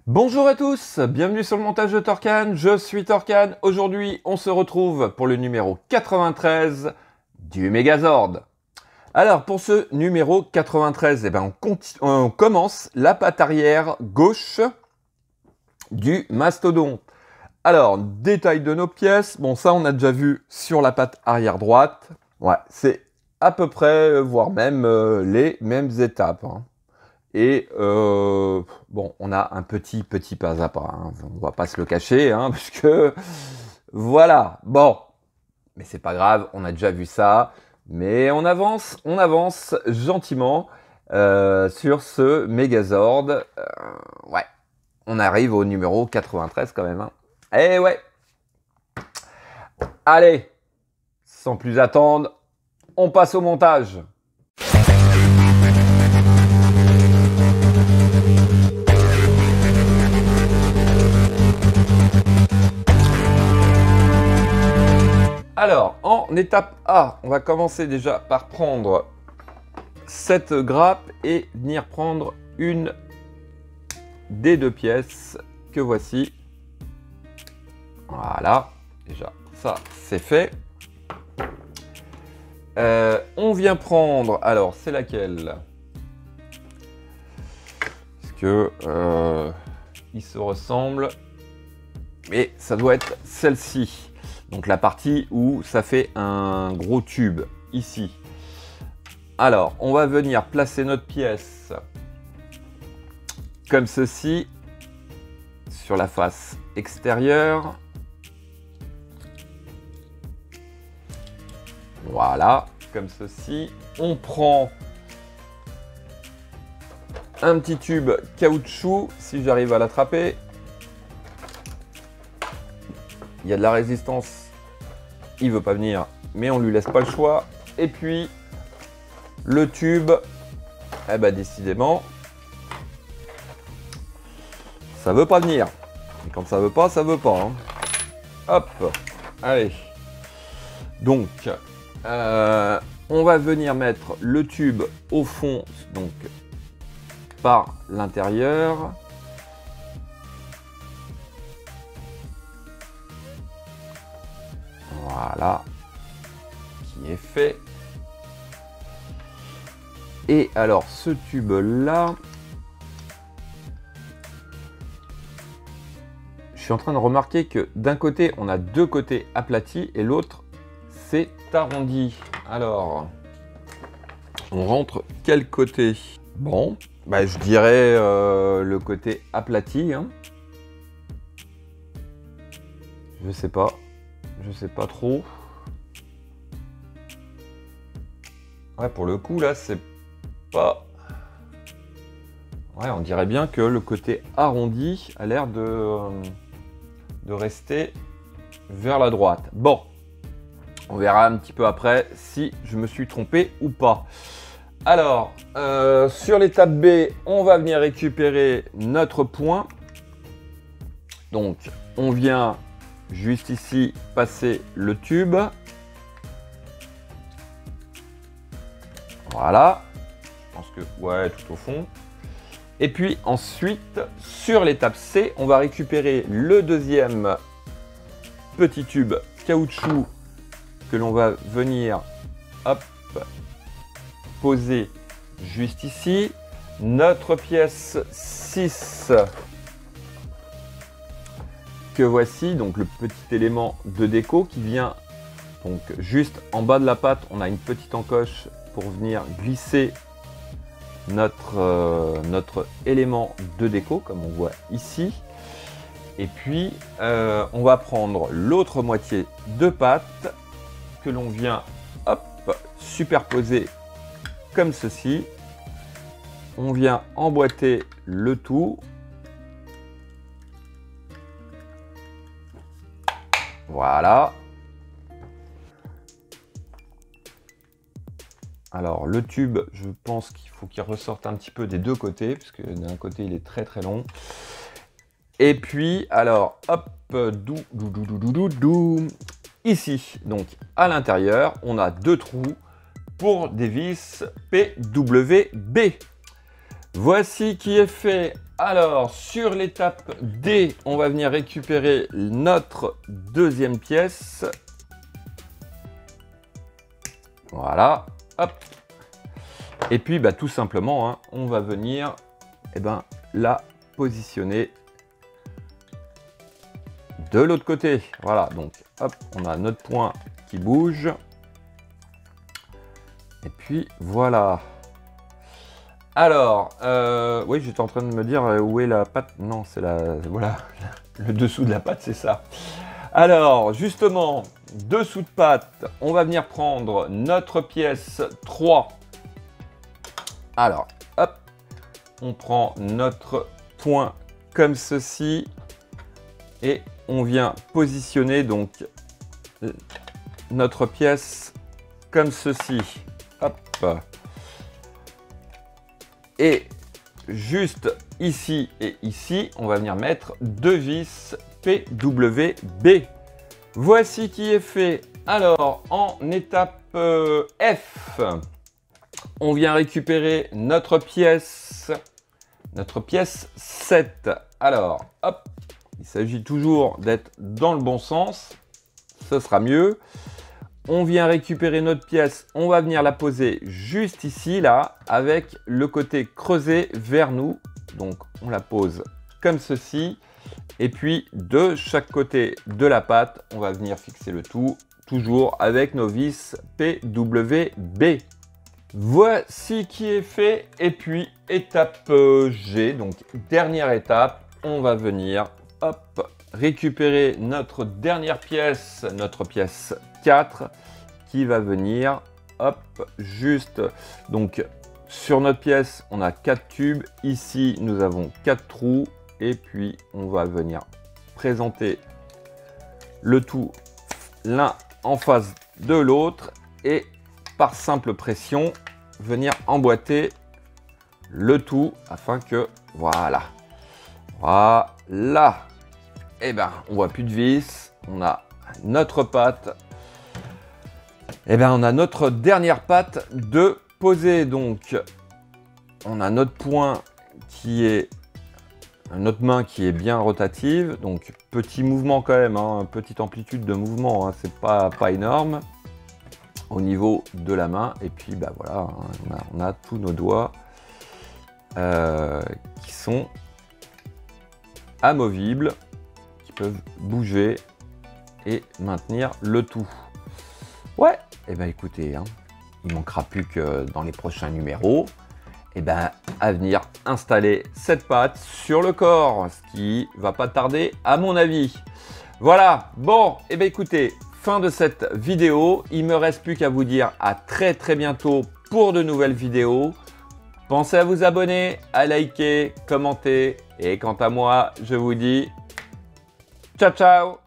Bonjour à tous, bienvenue sur le montage de Torcan, je suis Torcan. Aujourd'hui, on se retrouve pour le numéro 93 du Megazord. Alors, pour ce numéro 93, on commence la patte arrière gauche du Mastodon. Alors, détail de nos pièces, bon ça on a déjà vu sur la patte arrière droite. Ouais, c'est à peu près, voire même les mêmes étapes. Et bon, on a un petit pas à pas, hein. On va pas se le cacher, hein, parce que voilà, bon, mais c'est pas grave, on a déjà vu ça, mais on avance gentiment sur ce Megazord. Ouais, on arrive au numéro 93 quand même, hein. Eh ouais, allez, sans plus attendre, on passe au montage. Alors, en étape A, on va commencer déjà par prendre cette grappe et venir prendre une des deux pièces que voici. Voilà, déjà ça c'est fait. On vient prendre, alors c'est laquelle? Parce que ils se ressemblent, mais ça doit être celle-ci. Donc la partie où ça fait un gros tube, ici. Alors, on va venir placer notre pièce comme ceci, sur la face extérieure. Voilà, comme ceci. On prend un petit tube caoutchouc, si j'arrive à l'attraper. Il y a de la résistance, il veut pas venir, mais on lui laisse pas le choix. Et puis, le tube, eh ben décidément, ça veut pas venir. Et quand ça veut pas, hein. Hop, allez. Donc, on va venir mettre le tube au fond, donc par l'intérieur. Voilà, qui est fait. Et alors, ce tube-là, je suis en train de remarquer que d'un côté, on a deux côtés aplatis et l'autre, c'est arrondi. Alors, on rentre quel côté? Bon, bah, je dirais le côté aplati, hein. Je sais pas. Je sais pas trop. Ouais, pour le coup, là, c'est pas... Ouais, on dirait bien que le côté arrondi a l'air de rester vers la droite. Bon, on verra un petit peu après si je me suis trompé ou pas. Alors, sur l'étape B, on va venir récupérer notre point. Donc, on vient... juste ici, passer le tube. Voilà. Je pense que, ouais, tout au fond. Et puis ensuite, sur l'étape C, on va récupérer le deuxième petit tube caoutchouc que l'on va venir, hop, poser juste ici. Notre pièce 6 que voici, donc le petit élément de déco qui vient donc juste en bas de la patte. On a une petite encoche pour venir glisser notre élément de déco comme on voit ici. Et puis on va prendre l'autre moitié de patte que l'on vient, hop, superposer comme ceci. On vient emboîter le tout. Voilà. Alors le tube, je pense qu'il faut qu'il ressorte un petit peu des deux côtés, parce que d'un côté il est très très long. Et puis, alors, hop, ici, donc à l'intérieur, on a deux trous pour des vis PWB. Voici qui est fait. Alors, sur l'étape D, on va venir récupérer notre deuxième pièce. Voilà, hop. Et puis, bah, tout simplement, hein, on va venir la positionner de l'autre côté. Voilà, donc, hop, on a notre point qui bouge. Et puis, voilà. Alors, oui, j'étais en train de me dire où est la patte. Non, c'est voilà, le dessous de la patte, c'est ça. Alors, justement, dessous de patte, on va venir prendre notre pièce 3. Alors, hop, on prend notre point comme ceci et on vient positionner donc notre pièce comme ceci. Hop. Et juste ici et ici, on va venir mettre 2 vis PWB. Voici qui est fait. Alors, en étape F, on vient récupérer notre pièce 7. Alors, hop, il s'agit toujours d'être dans le bon sens. Ce sera mieux. On vient récupérer notre pièce, on va venir la poser juste ici, là, avec le côté creusé vers nous. Donc, on la pose comme ceci. Et puis, de chaque côté de la patte, on va venir fixer le tout, toujours avec nos vis PWB. Voici qui est fait. Et puis, étape G, donc dernière étape, on va venir, hop, récupérer notre dernière pièce, notre pièce 4, qui va venir, hop, juste, donc sur notre pièce, on a 4 tubes, ici nous avons 4 trous, et puis on va venir présenter le tout l'un en face de l'autre, et par simple pression, venir emboîter le tout, afin que, voilà, et ben, on voit plus de vis, on a notre patte. On a notre dernière patte de poser. Donc, on a notre point qui est, notre main qui est bien rotative. Donc, petit mouvement quand même, hein, petite amplitude de mouvement, hein, c'est pas énorme au niveau de la main. Et puis, bah voilà, hein, on a tous nos doigts qui sont amovibles, qui peuvent bouger et maintenir le tout. Ouais, et ben écoutez, hein, il manquera plus que dans les prochains numéros, à venir installer cette patte sur le corps, ce qui va pas tarder à mon avis. Voilà, bon, et ben écoutez, fin de cette vidéo. Il me reste plus qu'à vous dire à très bientôt pour de nouvelles vidéos. Pensez à vous abonner, à liker, commenter, et quant à moi, je vous dis ciao ciao.